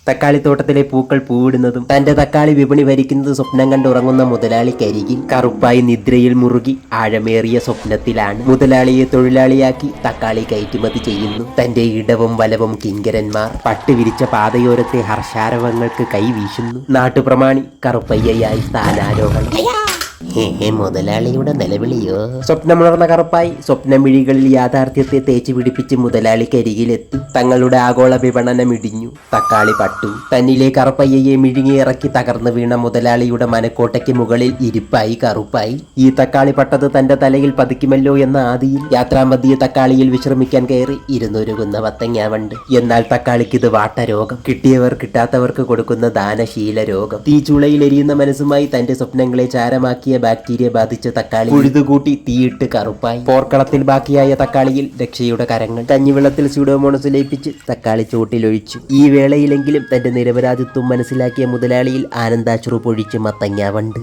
തക്കാളിത്തോട്ടത്തിലെ പൂക്കൾ പൂവിടുന്നതും തന്റെ തക്കാളി വിപണി ഭരിക്കുന്നത് സ്വപ്നം കണ്ടുറങ്ങുന്ന മുതലാളിക്കരികിൽ കറുപ്പായി നിദ്രയിൽ മുറുകി ആഴമേറിയ സ്വപ്നത്തിലാണ്. മുതലാളിയെ തൊഴിലാളിയാക്കി തക്കാളി കയറ്റുമതി ചെയ്യുന്നു. തന്റെ ഇടവും വലവും കിങ്കരന്മാർ പട്ടുവിരിച്ച പാതയോരത്തെ ഹർഷാരവങ്ങൾക്ക് കൈവീശുന്നു. നാട്ടുപ്രമാണി കറുപ്പയ്യയായി സ്ഥാനാരോഹണം. മുതലാളിയുടെ നിലവിളിയോ? സ്വപ്നമുണർന്ന കറുപ്പായി സ്വപ്നമിഴികളിൽ യാഥാർത്ഥ്യത്തെ തേച്ചു പിടിപ്പിച്ച് മുതലാളിക്കരികിലെത്തി. തങ്ങളുടെ ആഗോള വിപണനം ഇടിഞ്ഞു. തക്കാളി പട്ടു. തന്നിലെ കറുപ്പയ്യയെ മിഴുങ്ങിയിറക്കി തകർന്നു വീണ മുതലാളിയുടെ മനക്കോട്ടയ്ക്ക് മുകളിൽ ഇരിപ്പായി കറുപ്പായി. ഈ തക്കാളി പട്ടത് തന്റെ തലയിൽ പതിക്കുമല്ലോ എന്ന ആദിയിൽ യാത്രാമധ്യേ തക്കാളിയിൽ വിശ്രമിക്കാൻ കയറി ഇരുന്നൊരുകുന്ന വത്തങ്ങാവണ്ട്. എന്നാൽ തക്കാളിക്കിത് വാട്ടരോഗം. കിട്ടിയവർ കിട്ടാത്തവർക്ക് കൊടുക്കുന്ന ദാനശീല രോഗം. തീച്ചുളയിൽ എരിയുന്ന മനസ്സുമായി തന്റെ സ്വപ്നങ്ങളെ ചാരമാക്കിയ ബാക്ടീരിയ ബാധിച്ച തക്കാളി ഉഴുതുകൂട്ടി തീയിട്ട് കറുപ്പായി. പോർക്കളത്തിൽ ബാക്കിയായ തക്കാളിയിൽ രക്ഷയുടെ കരങ്ങൾ. കഞ്ഞിവെള്ളത്തിൽ സ്യൂഡോമോണസ് ലയിപ്പിച്ച് തക്കാളി ചോട്ടിലൊഴിച്ചു. ഈ വേളയിലെങ്കിലും തന്റെ നിരപരാധിത്വം മനസ്സിലാക്കിയ മുതലാളിയിൽ ആനന്ദാശ്രു പൊഴിച്ച് മത്തങ്ങാവണ്ട്.